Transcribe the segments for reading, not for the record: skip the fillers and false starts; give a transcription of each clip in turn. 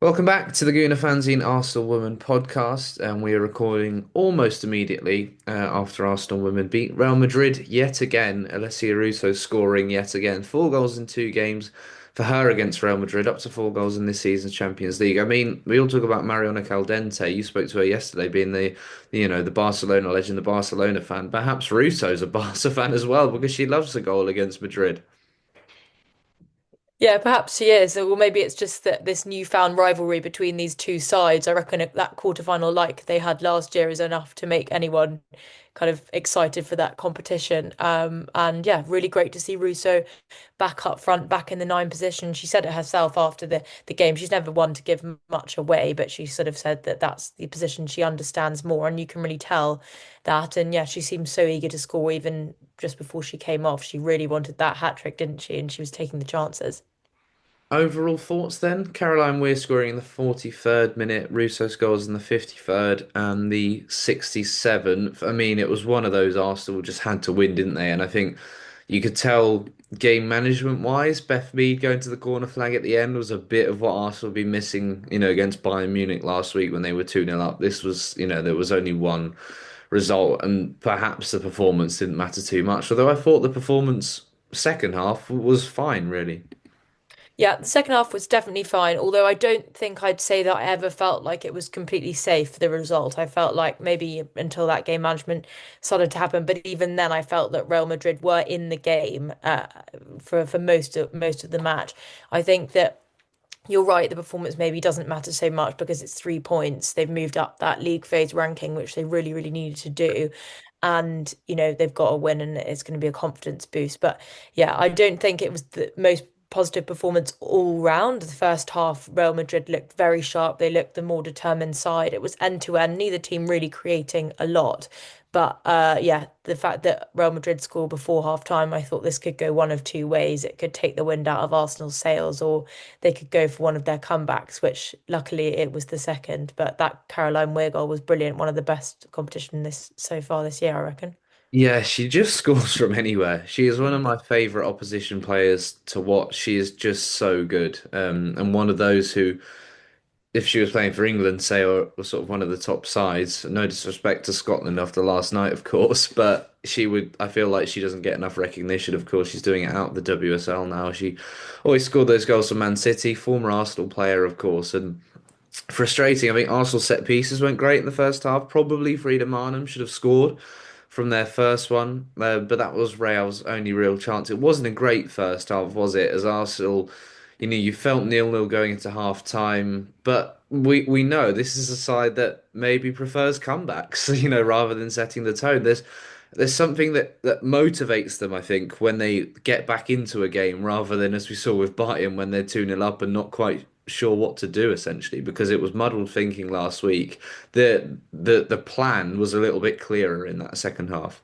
Welcome back to the Gooner Fanzine Arsenal Women podcast, and we are recording almost immediately after Arsenal Women beat Real Madrid yet again. Alessia Russo scoring yet again, 4 goals in 2 games for her against Real Madrid, up to 4 goals in this season's Champions League. I mean, we all talk about Mariona Caldente. You spoke to her yesterday, being the Barcelona legend, the Barcelona fan. Perhaps Russo's a Barca fan as well because she loves a goal against Madrid. Yeah, perhaps she is. Or maybe it's just that this newfound rivalry between these two sides. I reckon that quarterfinal like they had last year is enough to make anyone kind of excited for that competition. And yeah, really great to see Russo back up front, back in the nine position. She said it herself after the game. She's never one to give much away, but she sort of said that that's the position she understands more, and you can really tell that. And yeah, she seemed so eager to score even just before she came off. She really wanted that hat trick, didn't she? And she was taking the chances. Overall thoughts then? Caroline Weir scoring in the 43rd minute, Russo scores in the 53rd and the 67th. I mean, it was one of those Arsenal just had to win, didn't they? And I think you could tell game management wise, Beth Mead going to the corner flag at the end was a bit of what Arsenal had been missing, against Bayern Munich last week when they were 2-0 up. This was, there was only one result, and perhaps the performance didn't matter too much. Although I thought the performance second half was fine, really. Yeah, the second half was definitely fine, although I don't think I'd say that I ever felt like it was completely safe for the result. I felt like maybe until that game management started to happen, but even then I felt that Real Madrid were in the game for most of the match. I think that you're right, the performance maybe doesn't matter so much because it's 3 points. They've moved up that league phase ranking, which they really, really needed to do. And, they've got a win and it's going to be a confidence boost. But yeah, I don't think it was the most positive performance all round. The first half, Real Madrid looked very sharp. They looked the more determined side. It was end to end, neither team really creating a lot. But yeah, the fact that Real Madrid scored before half time, I thought this could go one of two ways. It could take the wind out of Arsenal's sails, or they could go for one of their comebacks, which luckily it was the second. But that Caroline Weir goal was brilliant, one of the best competition this so far this year, I reckon. Yeah, she just scores from anywhere. She is one of my favorite opposition players to watch. She is just so good. And one of those who, if she was playing for England, say, or sort of one of the top sides, no disrespect to Scotland after last night, of course, but she would, I feel like she doesn't get enough recognition. Of course, she's doing it out of the WSL now. She always scored those goals for Man City, former Arsenal player, of course, and frustrating. I think Arsenal set pieces went great in the first half. Probably Frida Maanum should have scored from their first one, but that was Real's only real chance. It wasn't a great first half, was it? As Arsenal, you felt 0-0 going into half time, but we know this is a side that maybe prefers comebacks, rather than setting the tone. There's something that motivates them, I think, when they get back into a game rather than as we saw with Bayern when they're 2-0 up and not quite sure what to do essentially because it was muddled thinking last week. The plan was a little bit clearer in that second half.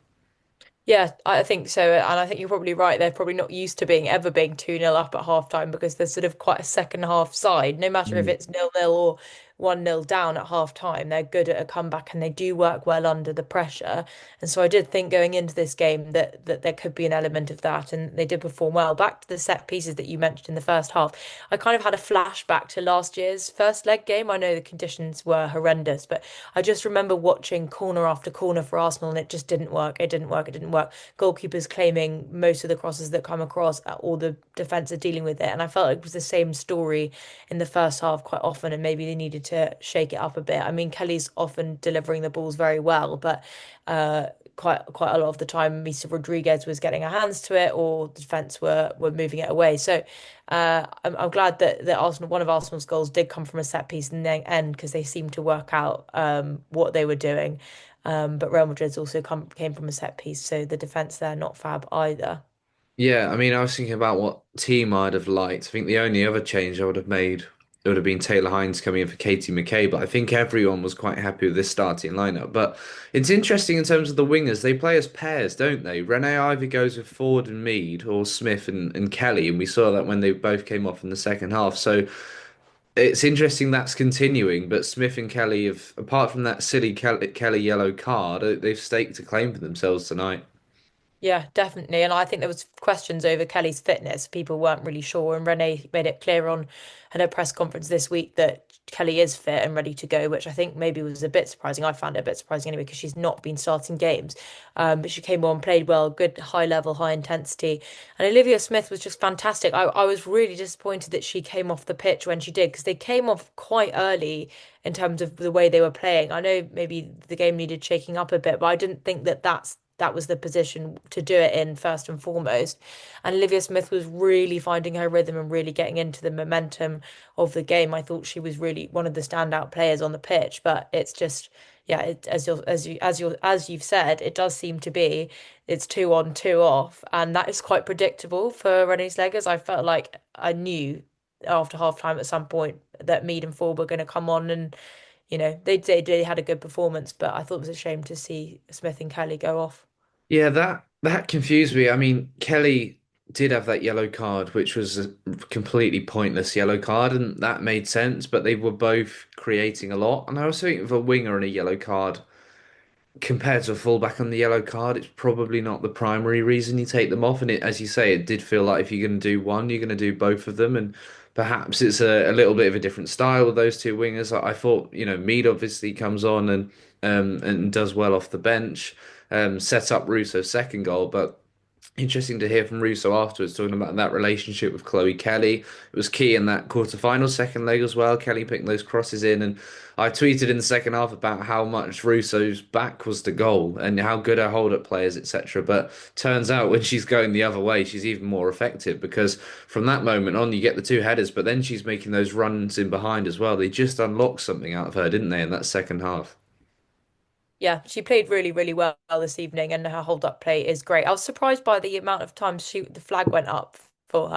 Yeah, I think so. And I think you're probably right. They're probably not used to being 2-0 up at halftime because they're sort of quite a second half side. No matter if Mm. it's 0-0 or 1-0 down at halftime, they're good at a comeback and they do work well under the pressure. And so I did think going into this game that there could be an element of that, and they did perform well. Back to the set pieces that you mentioned in the first half, I kind of had a flashback to last year's first leg game. I know the conditions were horrendous, but I just remember watching corner after corner for Arsenal and it just didn't work. It didn't work. It didn't work. Goalkeepers claiming most of the crosses that come across, or the defense are dealing with it. And I felt like it was the same story in the first half quite often, and maybe they needed to shake it up a bit. I mean, Kelly's often delivering the balls very well, but quite a lot of the time, Misa Rodriguez was getting her hands to it, or the defense were moving it away. So I'm glad that Arsenal, one of Arsenal's goals did come from a set piece in the end because they seemed to work out what they were doing. But Real Madrid's also came from a set piece, so the defense there not fab either. Yeah, I mean, I was thinking about what team I'd have liked. I think the only other change I would have made would have been Taylor Hines coming in for Katie McKay, but I think everyone was quite happy with this starting lineup. But it's interesting in terms of the wingers, they play as pairs, don't they? Renee either goes with Ford and Mead or Smith and Kelly, and we saw that when they both came off in the second half. So it's interesting that's continuing, but Smith and Kelly have, apart from that silly Kelly yellow card, they've staked a claim for themselves tonight. Yeah, definitely. And I think there was questions over Kelly's fitness. People weren't really sure, and Renee made it clear on her press conference this week that Kelly is fit and ready to go, which I think maybe was a bit surprising. I found it a bit surprising anyway because she's not been starting games. But she came on, played well, good high level, high intensity. And Olivia Smith was just fantastic. I was really disappointed that she came off the pitch when she did because they came off quite early in terms of the way they were playing. I know maybe the game needed shaking up a bit, but I didn't think that was the position to do it in first and foremost. And Olivia Smith was really finding her rhythm and really getting into the momentum of the game. I thought she was really one of the standout players on the pitch, but it's just yeah, as you've said, it does seem to be it's two on, two off, and that is quite predictable for Renee Slegers. I felt like I knew after half time at some point that Mead and Ford were going to come on and they had a good performance, but I thought it was a shame to see Smith and Kelly go off. Yeah, that confused me. I mean, Kelly did have that yellow card, which was a completely pointless yellow card, and that made sense, but they were both creating a lot. And I was thinking of a winger and a yellow card compared to a fullback on the yellow card, it's probably not the primary reason you take them off. And it, as you say, it did feel like if you're going to do one, you're going to do both of them. And perhaps it's a little bit of a different style with those two wingers. I thought, Mead obviously comes on and does well off the bench, set up Russo's second goal, but. Interesting to hear from Russo afterwards talking about that relationship with Chloe Kelly. It was key in that quarter-final second leg as well. Kelly picking those crosses in, and I tweeted in the second half about how much Russo's back was to goal and how good her hold-up players, etc. But turns out when she's going the other way, she's even more effective because from that moment on, you get the two headers, but then she's making those runs in behind as well. They just unlocked something out of her, didn't they, in that second half? Yeah, she played really, really well this evening, and her hold-up play is great. I was surprised by the amount of times the flag went up for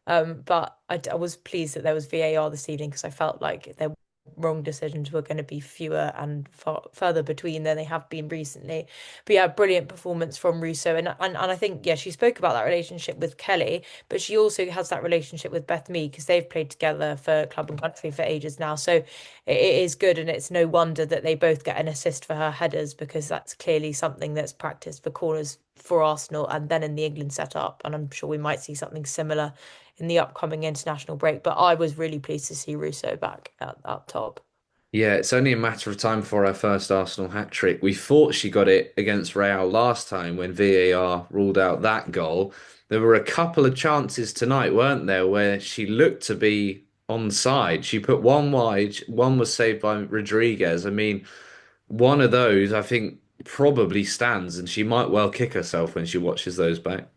her, but I was pleased that there was VAR this evening because I felt like their wrong decisions were going to be fewer and further between than they have been recently. But yeah, brilliant performance from Russo, and I think yeah, she spoke about that relationship with Kelly, but she also has that relationship with Beth Mead because they've played together for club and country for ages now. So it is good, and it's no wonder that they both get an assist for her headers because that's clearly something that's practiced for corners for Arsenal and then in the England setup. And I'm sure we might see something similar in the upcoming international break. But I was really pleased to see Russo back at up top. Yeah, it's only a matter of time for her first Arsenal hat trick. We thought she got it against Real last time when VAR ruled out that goal. There were a couple of chances tonight, weren't there, where she looked to be onside. She put one wide, one was saved by Rodriguez. I mean, one of those, I think, probably stands, and she might well kick herself when she watches those back.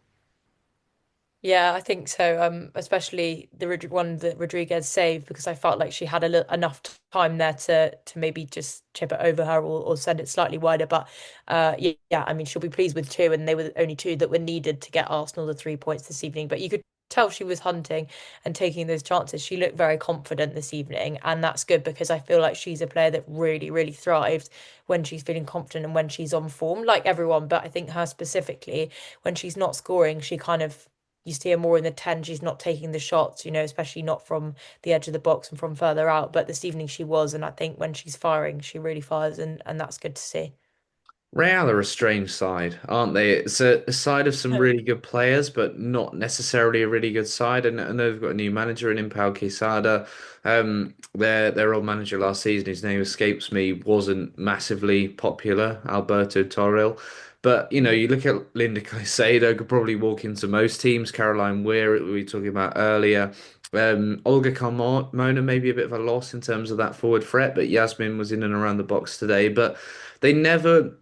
Yeah, I think so. Especially the one that Rodriguez saved because I felt like she had enough time there to maybe just chip it over her or send it slightly wider. But yeah, yeah, I mean she'll be pleased with two, and they were the only two that were needed to get Arsenal the 3 points this evening. But you could tell she was hunting and taking those chances. She looked very confident this evening, and that's good because I feel like she's a player that really, really thrives when she's feeling confident and when she's on form, like everyone. But I think her specifically, when she's not scoring, she kind of you see her more in the 10. She's not taking the shots, especially not from the edge of the box and from further out. But this evening she was, and I think when she's firing, she really fires, and that's good to see. Real are a strange side, aren't they? It's a side of some really good players, but not necessarily a really good side. And I know they've got a new manager in Pau Quesada. Their old manager last season, his name escapes me, wasn't massively popular, Alberto Toril. But you look at Linda Caicedo, could probably walk into most teams. Caroline Weir, we were talking about earlier. Olga Carmona, maybe a bit of a loss in terms of that forward threat, but Yasmin was in and around the box today. But they never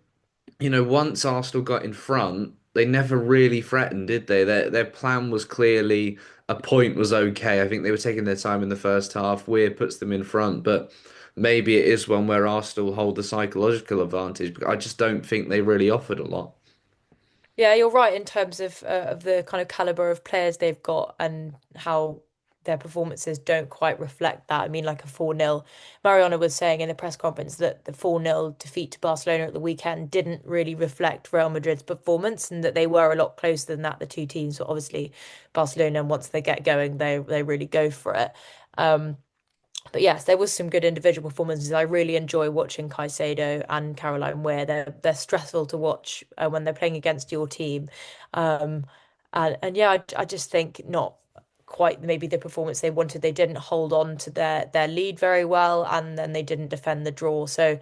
once Arsenal got in front, they never really threatened, did they? Their plan was clearly a point was okay. I think they were taking their time in the first half. Weir puts them in front, but maybe it is one where Arsenal hold the psychological advantage. But I just don't think they really offered a lot. Yeah, you're right in terms of the kind of caliber of players they've got and how their performances don't quite reflect that. I mean, like a 4-0. Mariana was saying in the press conference that the 4-0 defeat to Barcelona at the weekend didn't really reflect Real Madrid's performance and that they were a lot closer than that, the two teams. So obviously Barcelona, once they get going, they really go for it. Um, But yes, there was some good individual performances. I really enjoy watching Caicedo and Caroline Weir. They're stressful to watch when they're playing against your team. Um, and yeah, I just think not quite maybe the performance they wanted. They didn't hold on to their lead very well, and then they didn't defend the draw. So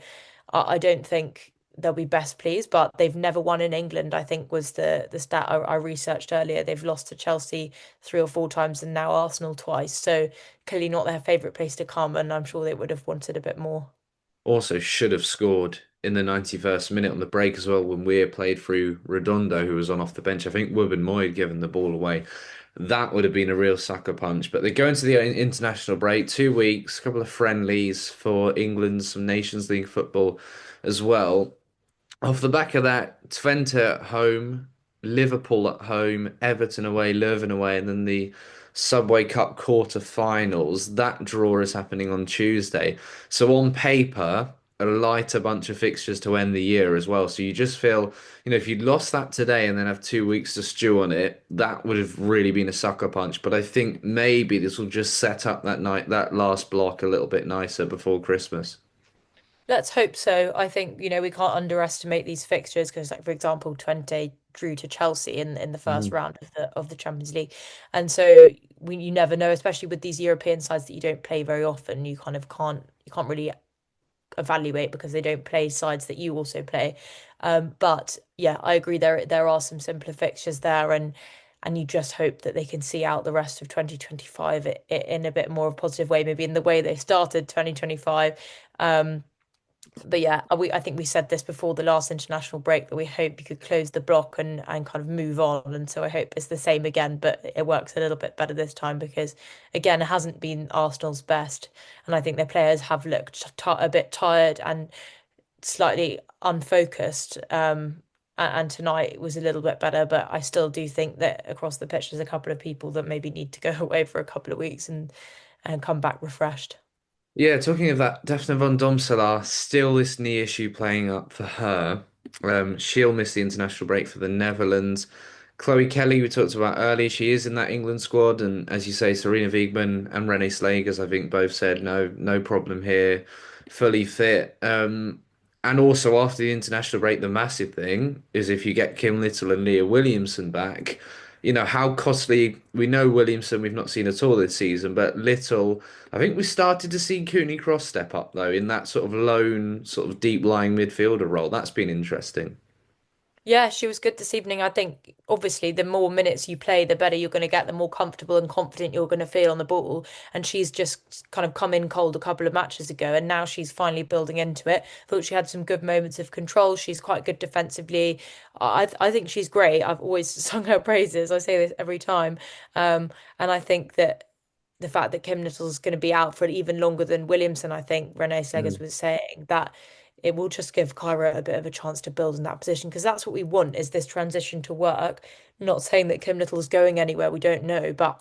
I don't think they'll be best pleased, but they've never won in England, I think was the stat I researched earlier. They've lost to Chelsea 3 or 4 times and now Arsenal twice. So clearly not their favourite place to come, and I'm sure they would have wanted a bit more. Also, should have scored in the 91st minute on the break as well when Weir played through Redondo, who was on off the bench. I think Wubben Moy had given the ball away. That would have been a real sucker punch. But they go into the international break, 2 weeks, a couple of friendlies for England, some Nations League football as well. Off the back of that, Twente at home, Liverpool at home, Everton away, Leuven away, and then the Subway Cup quarter-finals. That draw is happening on Tuesday. So on paper, a lighter bunch of fixtures to end the year as well. So you just feel, if you'd lost that today and then have 2 weeks to stew on it, that would have really been a sucker punch. But I think maybe this will just set up that last block a little bit nicer before Christmas. Let's hope so. I think, we can't underestimate these fixtures because, like, for example, Twente drew to Chelsea in the first Mhm. round of the Champions League. And so you never know, especially with these European sides that you don't play very often, you kind of can't really evaluate because they don't play sides that you also play. But yeah, I agree there are some simpler fixtures there, and you just hope that they can see out the rest of 2025 in a bit more of a positive way, maybe in the way they started 2025. But yeah, I think we said this before the last international break that we hope you could close the block and kind of move on. And so I hope it's the same again, but it works a little bit better this time because again, it hasn't been Arsenal's best, and I think their players have looked a bit tired and slightly unfocused. And tonight was a little bit better, but I still do think that across the pitch there's a couple of people that maybe need to go away for a couple of weeks and come back refreshed. Yeah, talking of that, Daphne von Domselaar, still this knee issue playing up for her. She'll miss the international break for the Netherlands. Chloe Kelly, we talked about earlier, she is in that England squad, and as you say, Serena Wiegmann and Renee Slegers, I think both said no problem here, fully fit. And also after the international break, the massive thing is if you get Kim Little and Leah Williamson back, how costly. We know Williamson we've not seen at all this season, but Little. I think we started to see Cooney Cross step up though in that sort of lone, sort of deep lying midfielder role. That's been interesting. Yeah, she was good this evening. I think obviously the more minutes you play, the better you're going to get, the more comfortable and confident you're going to feel on the ball. And she's just kind of come in cold a couple of matches ago, and now she's finally building into it. Thought she had some good moments of control. She's quite good defensively. I think she's great. I've always sung her praises. I say this every time. And I think that the fact that Kim Little's going to be out for even longer than Williamson, I think Renee Segers Mm. was saying that it will just give Kyra a bit of a chance to build in that position because that's what we want is this transition to work. Not saying that Kim Little's going anywhere, we don't know, but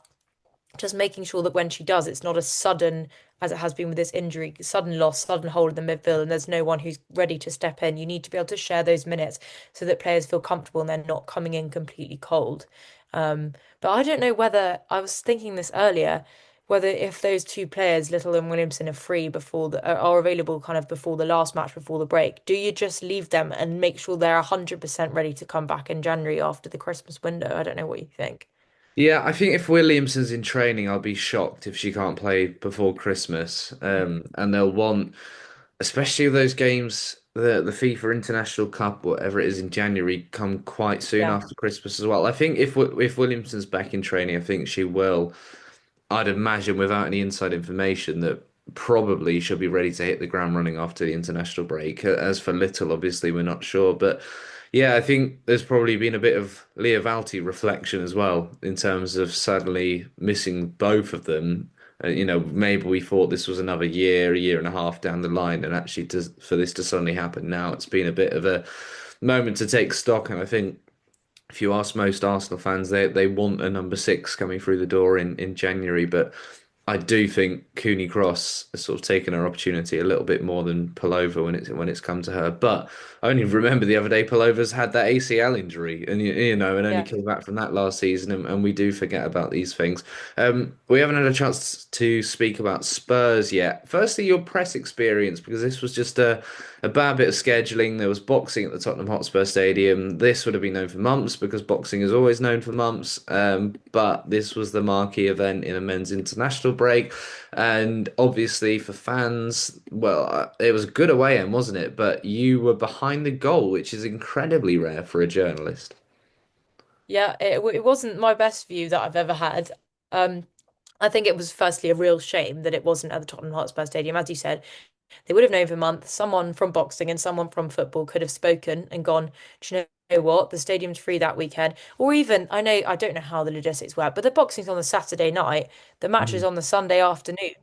just making sure that when she does, it's not as sudden as it has been with this injury, sudden loss, sudden hole in the midfield, and there's no one who's ready to step in. You need to be able to share those minutes so that players feel comfortable and they're not coming in completely cold. But I don't know whether I was thinking this earlier, whether if those two players, Little and Williamson, are free before are available kind of before the last match before the break, do you just leave them and make sure they're 100% ready to come back in January after the Christmas window? I don't know what you think. Yeah, I think if Williamson's in training, I'll be shocked if she can't play before Christmas. And they'll want, especially those games, the FIFA International Cup, whatever it is in January, come quite soon Yeah. after Christmas as well. I think if Williamson's back in training, I think she will. I'd imagine without any inside information that probably she'll be ready to hit the ground running after the international break. As for Little, obviously we're not sure, but yeah, I think there's probably been a bit of Leah Valti reflection as well in terms of suddenly missing both of them. Maybe we thought this was another year, a year and a half down the line, and actually for this to suddenly happen now, it's been a bit of a moment to take stock. And I think if you ask most Arsenal fans, they want a number 6 coming through the door in January, but I do think Cooney Cross has sort of taken her opportunity a little bit more than Pullover when it's come to her. But I only remember the other day Pullover's had that ACL injury, and and only Yeah. came back from that last season, and we do forget about these things. We haven't had a chance to speak about Spurs yet. Firstly, your press experience, because this was just a bad bit of scheduling. There was boxing at the Tottenham Hotspur Stadium. This would have been known for months because boxing is always known for months. But this was the marquee event in a men's international break. And obviously, for fans, well, it was a good away end, wasn't it? But you were behind the goal, which is incredibly rare for a journalist. Yeah, it wasn't my best view that I've ever had. Um, I think it was firstly a real shame that it wasn't at the Tottenham Hotspur Stadium. As you said, they would have known for months. Someone from boxing and someone from football could have spoken and gone, do you know what? The stadium's free that weekend. Or even, I don't know how the logistics work, but the boxing's on the Saturday night, the match is Mm. on the Sunday afternoon.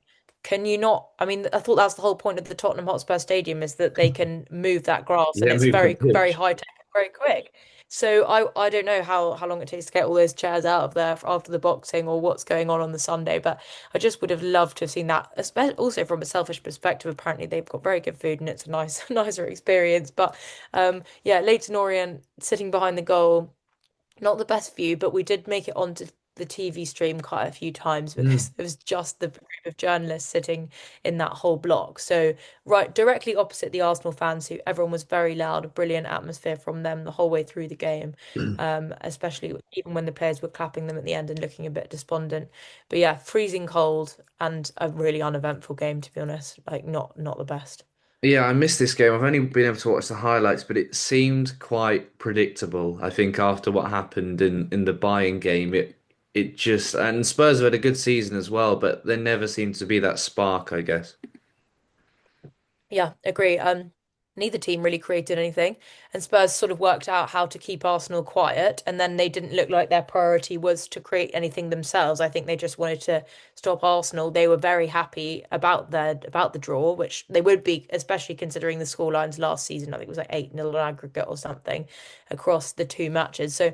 Can you not? I mean, I thought that's the whole point of the Tottenham Hotspur Stadium is that they can move that grass and Yeah, it's move the very, very pitch. high tech and very quick. So I don't know how long it takes to get all those chairs out of there after the boxing or what's going on the Sunday, but I just would have loved to have seen that, especially also from a selfish perspective. Apparently, they've got very good food and it's a nice, nicer experience. But yeah, Leighton Orient sitting behind the goal, not the best view, but we did make it onto the TV stream quite a few times because Mm. it was just the group of journalists sitting in that whole block. So right directly opposite the Arsenal fans, who everyone was very loud, a brilliant atmosphere from them the whole way through the game. Especially even when the players were clapping them at the end and looking a bit despondent. But yeah, freezing cold and a really uneventful game, to be honest. Like not the best. Yeah, I missed this game. I've only been able to watch the highlights, but it seemed quite predictable. I think after what happened in the buying game, it just and Spurs have had a good season as well, but there never seemed to be that spark, I guess. Yeah, agree. Neither team really created anything, and Spurs sort of worked out how to keep Arsenal quiet, and then they didn't look like their priority was to create anything themselves. I think they just wanted to stop Arsenal. They were very happy about the draw, which they would be, especially considering the scorelines last season. I think it was like 8-0 on aggregate or something across the two matches. So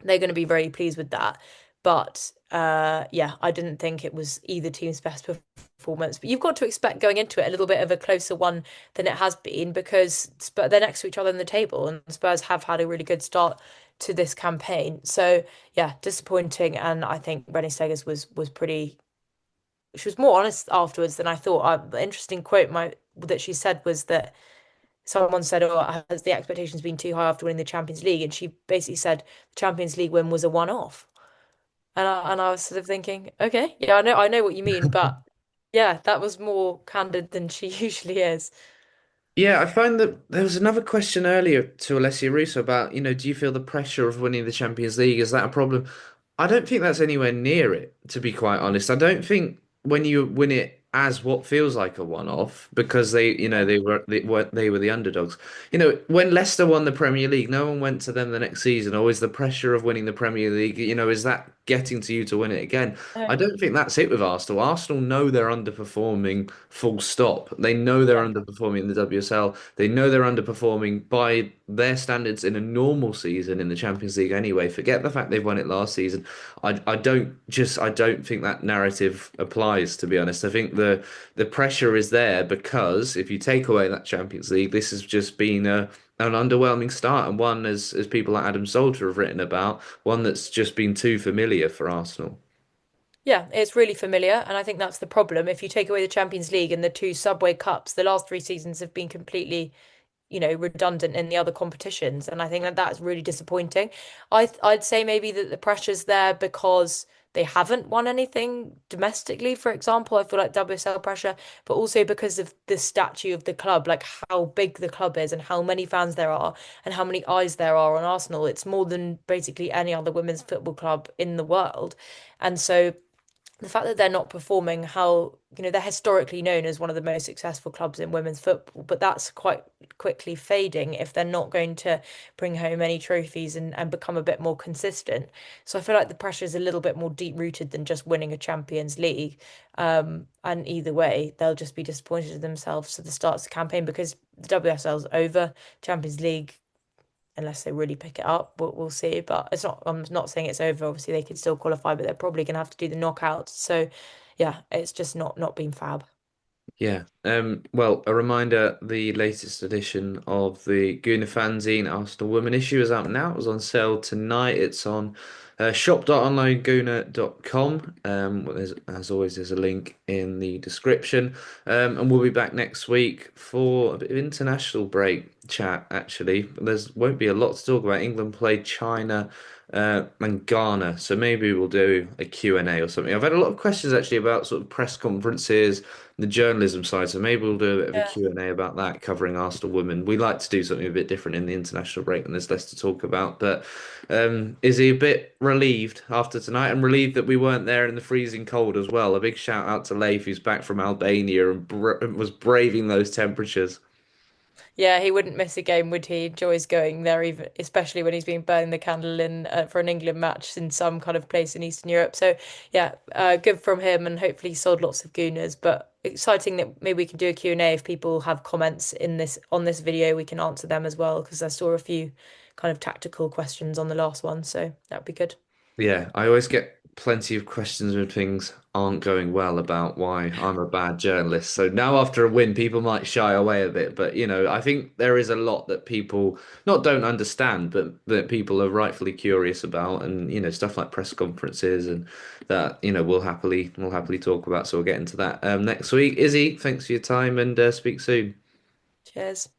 they're going to be very pleased with that. But yeah, I didn't think it was either team's best performance. But you've got to expect going into it a little bit of a closer one than it has been because they're next to each other in the table, and Spurs have had a really good start to this campaign. So yeah, disappointing. And I think Renee Slegers was pretty. She was more honest afterwards than I thought. The interesting quote that she said was that someone said, "Oh, has the expectations been too high after winning the Champions League?" And she basically said the Champions League win was a one-off. And I was sort of thinking, okay, yeah, I know what you mean, but yeah, that was more candid than she usually is. Yeah, I find that there was another question earlier to Alessia Russo about, do you feel the pressure of winning the Champions League? Is that a problem? I don't think that's anywhere near it, to be quite honest. I don't think when you win it as what feels like a one-off, because Yeah. they were the underdogs. When Leicester won the Premier League, no one went to them the next season. Or is the pressure of winning the Premier League, is that getting to you to win it again? I No. don't think that's it with Arsenal. Arsenal know they're underperforming, full stop. They know they're Yeah. underperforming in the WSL. They know they're underperforming by their standards in a normal season in the Champions League anyway. Forget the fact they've won it last season. I don't think that narrative applies, to be honest. I think the pressure is there because if you take away that Champions League, this has just been an underwhelming start and one as people like Adam Salter have written about, one that's just been too familiar for Arsenal. Yeah, it's really familiar, and I think that's the problem. If you take away the Champions League and the two Subway Cups, the last three seasons have been completely redundant in the other competitions, and I think that that's really disappointing. I'd say maybe that the pressure's there because they haven't won anything domestically, for example. I feel like WSL pressure, but also because of the statue of the club, like how big the club is and how many fans there are and how many eyes there are on Arsenal. It's more than basically any other women's football club in the world. And so the fact that they're not performing how, they're historically known as one of the most successful clubs in women's football, but that's quite quickly fading if they're not going to bring home any trophies and become a bit more consistent. So I feel like the pressure is a little bit more deep rooted than just winning a Champions League. And either way, they'll just be disappointed in themselves at the start of the campaign because the WSL's over. Champions League, unless they really pick it up. We'll see. But it's not. I'm not saying it's over. Obviously, they could still qualify, but they're probably going to have to do the knockouts. So, yeah, it's just not been fab. Yeah. Well, a reminder, the latest edition of the Gooner Fanzine Arsenal Women issue is out now. It was on sale tonight. It's on shop.onlinegooner.com. Well, as always, there's a link in the description. And we'll be back next week for a bit of international break chat, actually. There's won't be a lot to talk about. England played China and Ghana, so maybe we'll do a Q&A or something. I've had a lot of questions actually about sort of press conferences, the journalism side. So maybe we'll do a bit of a Yeah. Q&A about that, covering Arsenal women. We like to do something a bit different in the international break when there's less to talk about. But is he a bit relieved after tonight and relieved that we weren't there in the freezing cold as well? A big shout out to Leif, who's back from Albania and was braving those temperatures. Yeah, he wouldn't miss a game, would he? Enjoys going there, even especially when he's been burning the candle in for an England match in some kind of place in Eastern Europe. So yeah, good from him, and hopefully he sold lots of Gooners. But exciting that maybe we can do a Q&A if people have comments in this on this video, we can answer them as well because I saw a few kind of tactical questions on the last one, so that'd be good. Yeah, I always get plenty of questions when things aren't going well about why I'm a bad journalist. So now after a win, people might shy away a bit. But, I think there is a lot that people not don't understand, but that people are rightfully curious about. And, stuff like press conferences and that, we'll happily talk about. So we'll get into that next week. Izzy, thanks for your time and speak soon. Cheers.